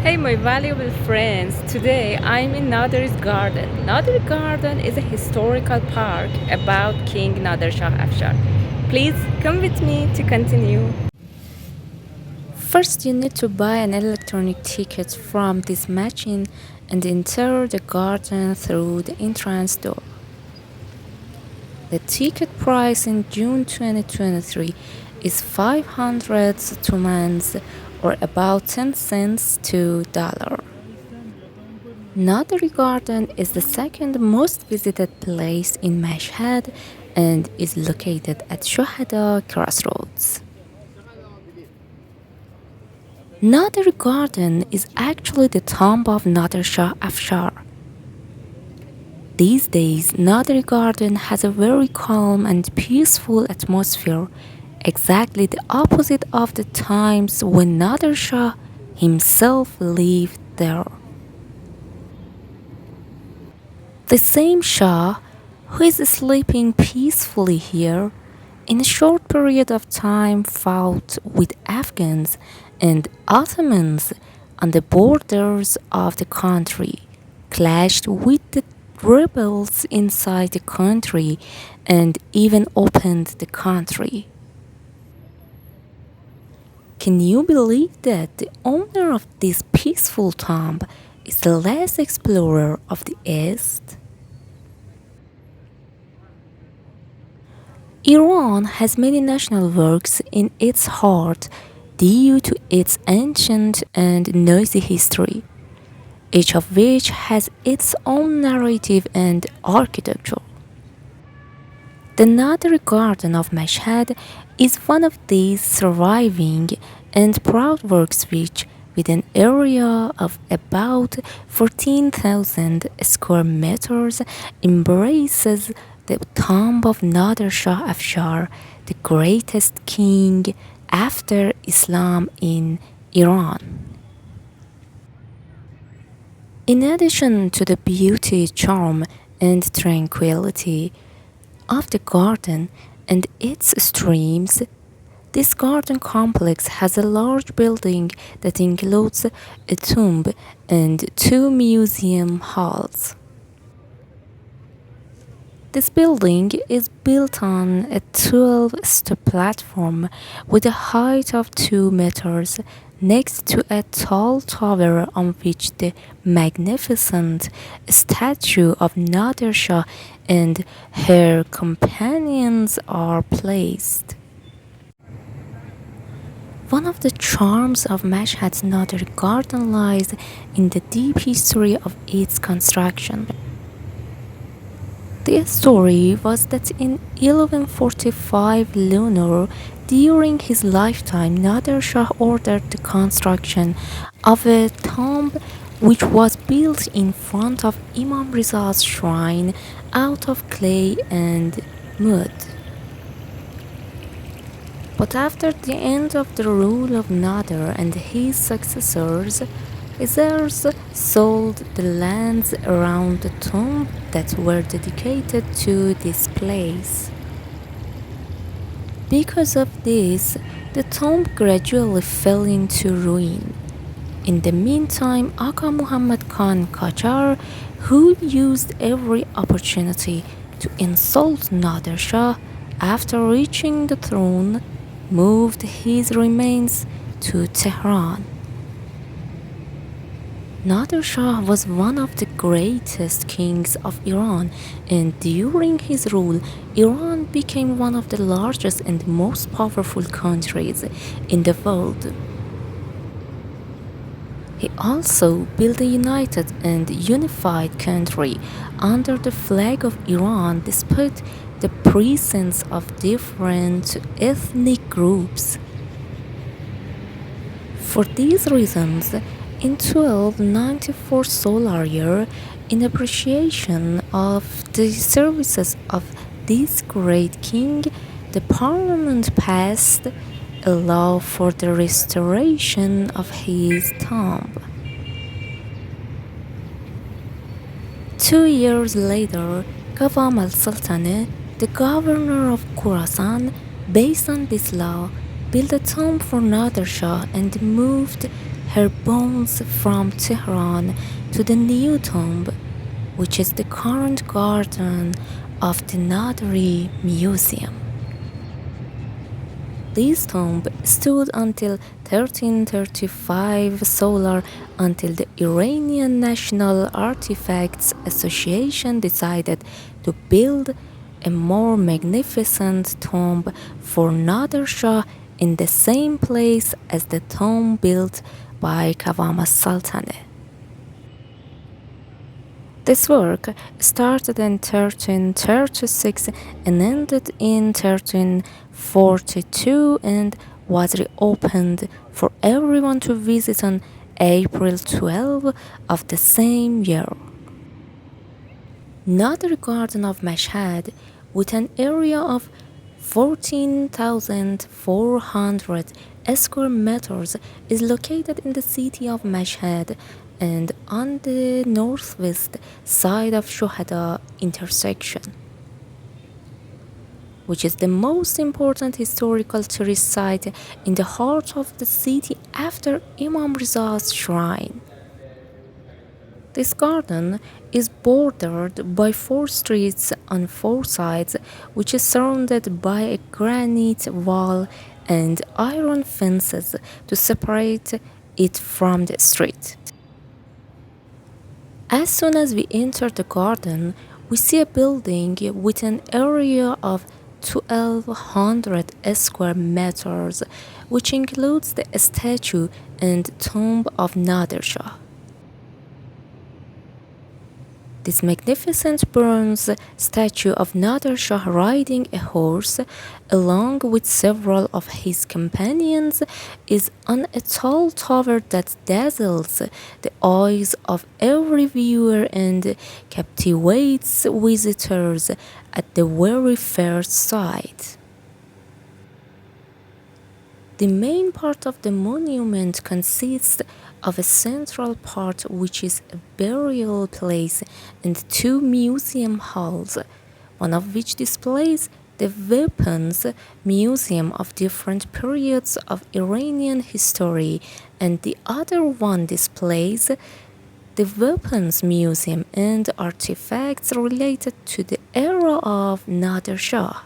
Hey, my valuable friends. Today I'm in Naderi's garden. Naderi garden is a historical park about King Nader Shah Afshar. Please come with me to continue. First, you need to buy an electronic ticket from this machine and enter the garden through the entrance door. The ticket price in June 2023 is 500 tumans or about 10 cents to dollar. Naderi Garden is the second most visited place in Mashhad and is located at Shuhada Crossroads. Naderi Garden is actually the tomb of Nader Shah Afshar. These days, Naderi Garden has a very calm and peaceful atmosphere, exactly the opposite of the times when Nader Shah himself lived there. The same Shah who is sleeping peacefully here, in a short period of time fought with Afghans and Ottomans on the borders of the country, clashed with the rebels inside the country, and even opened the country. Can you believe that the owner of this peaceful tomb is the last explorer of the East? Iran has many national works in its heart due to its ancient and noisy history, each of which has its own narrative and architecture. The Naderi Garden of Mashhad is one of these surviving and proud works which, with an area of about 14,000 square meters, embraces the tomb of Nader Shah Afshar, the greatest king after Islam in Iran. In addition to the beauty, charm, and tranquility of the garden and its streams, this garden complex has a large building that includes a tomb and two museum halls. This building is built on a 12-step platform with a height of 2 meters next to a tall tower on which the magnificent statue of Nader Shah and her companions are placed. One of the charms of Mashhad's Nader Garden lies in the deep history of its construction. The story was that in 1145 lunar, during his lifetime, Nader Shah ordered the construction of a tomb which was built in front of Imam Riza's shrine out of clay and mud. But after the end of the rule of Nader and his successors, Viziers sold the lands around the tomb that were dedicated to this place. Because of this, the tomb gradually fell into ruin. In the meantime, Aga Muhammad Khan Qajar, who used every opportunity to insult Nader Shah after reaching the throne, moved his remains to Tehran. Nader Shah was one of the greatest kings of Iran, and during his rule, Iran became one of the largest and most powerful countries in the world. He also built a united and unified country under the flag of Iran despite the presence of different ethnic groups. For these reasons, in 1294 solar year, in appreciation of the services of this great king, the parliament passed a law for the restoration of his tomb. 2 years later, Qavam al-Sultaneh, the governor of Khorasan, based on this law, built a tomb for Nader Shah and moved her bones from Tehran to the new tomb, which is the current garden of the Naderi Museum. This tomb stood until 1335 solar until the Iranian National Artifacts Association decided to build a more magnificent tomb for Nader Shah in the same place as the tomb built by Qawam al-Sultaneh. This work started in 1336 and ended in 1342 and was reopened for everyone to visit on April 12 of the same year. Another garden of Mashhad, with an area of 14,400 square meters, is located in the city of Mashhad and on the northwest side of Shuhada intersection, which is the most important historical tourist site in the heart of the city after Imam Riza's shrine. This garden is bordered by 4 streets on 4 sides, which is surrounded by a granite wall and iron fences to separate it from the street. As soon as we enter the garden, we see a building with an area of 1200 square meters, which includes the statue and tomb of Nader Shah. This magnificent bronze statue of Nader Shah riding a horse, along with several of his companions, is on a tall tower that dazzles the eyes of every viewer and captivates visitors at the very first sight. The main part of the monument consists of a central part, which is a burial place, and 2 museum halls, one of which displays the weapons museum of different periods of Iranian history, and the other one displays the weapons museum and artifacts related to the era of Nader Shah.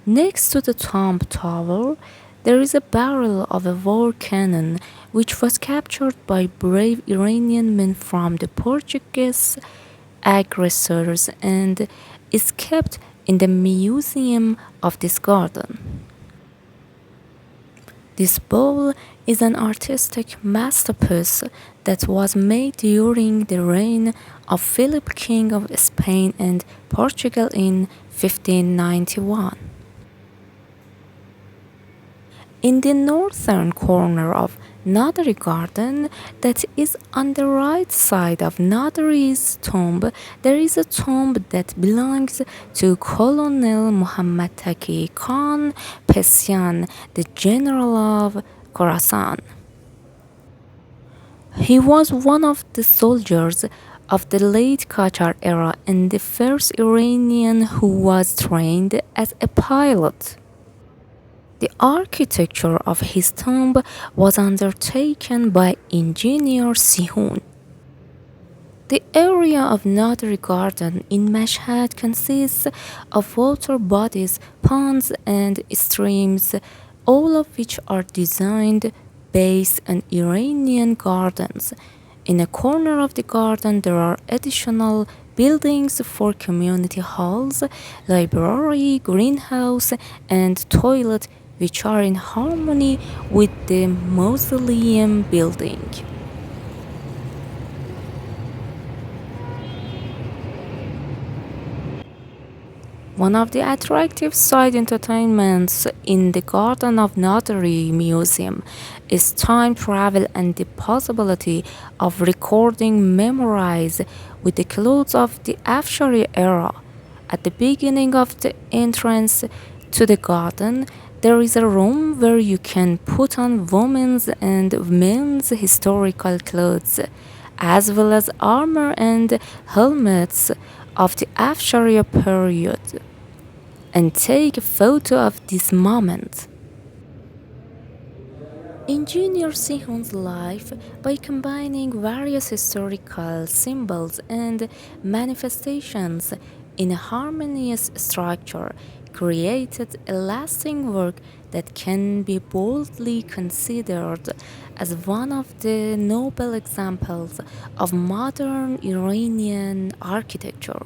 Next to the tomb tower, there is a barrel of a war cannon which was captured by brave Iranian men from the Portuguese aggressors and is kept in the museum of this garden. This bowl is an artistic masterpiece that was made during the reign of Philip, King of Spain and Portugal in 1591. In the northern corner of Naderi Garden, that is on the right side of Naderi's tomb, there is a tomb that belongs to Colonel Muhammad Taqi Khan Pesyan, the general of Khorasan. He was one of the soldiers of the late Qajar era and the first Iranian who was trained as a pilot. The architecture of his tomb was undertaken by engineer Sihun. The area of Naderi Garden in Mashhad consists of water bodies, ponds, and streams, all of which are designed based on Iranian gardens. In a corner of the garden, there are additional buildings for community halls, library, greenhouse, and toilet, which are in harmony with the mausoleum building. One of the attractive side entertainments in the Garden of Naderi Museum is time travel and the possibility of recording memories with the clothes of the Afshari era. At the beginning of the entrance to the garden, there is a room where you can put on women's and men's historical clothes, as well as armor and helmets of the Afshari period, and take a photo of this moment. Engineer Sihon's life by combining various historical symbols and manifestations in a harmonious structure created a lasting work that can be boldly considered as one of the noble examples of modern Iranian architecture.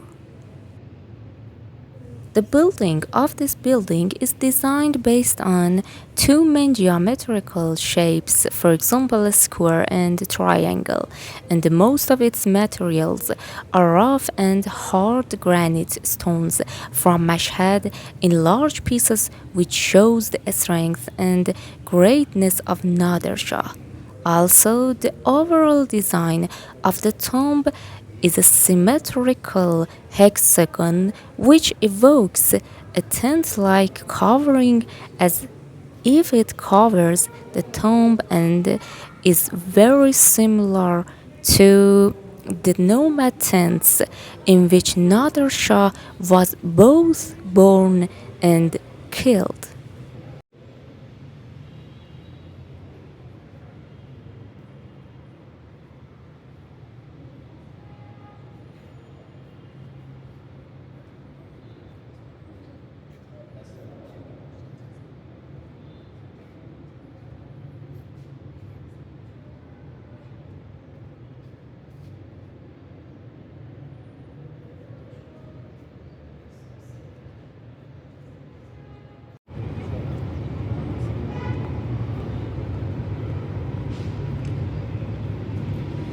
The building of this building is designed based on two main geometrical shapes, for example, a square and a triangle, and most of its materials are rough and hard granite stones from Mashhad in large pieces, which shows the strength and greatness of Nader Shah. Also, the overall design of the tomb is a symmetrical hexagon which evokes a tent like covering as if it covers the tomb and is very similar to the nomad tents in which Nader Shah was both born and killed.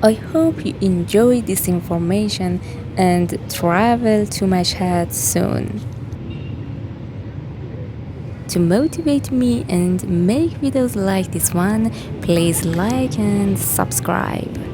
I hope you enjoy this information and travel to Mashhad soon. To motivate me and make videos like this one, please like and subscribe.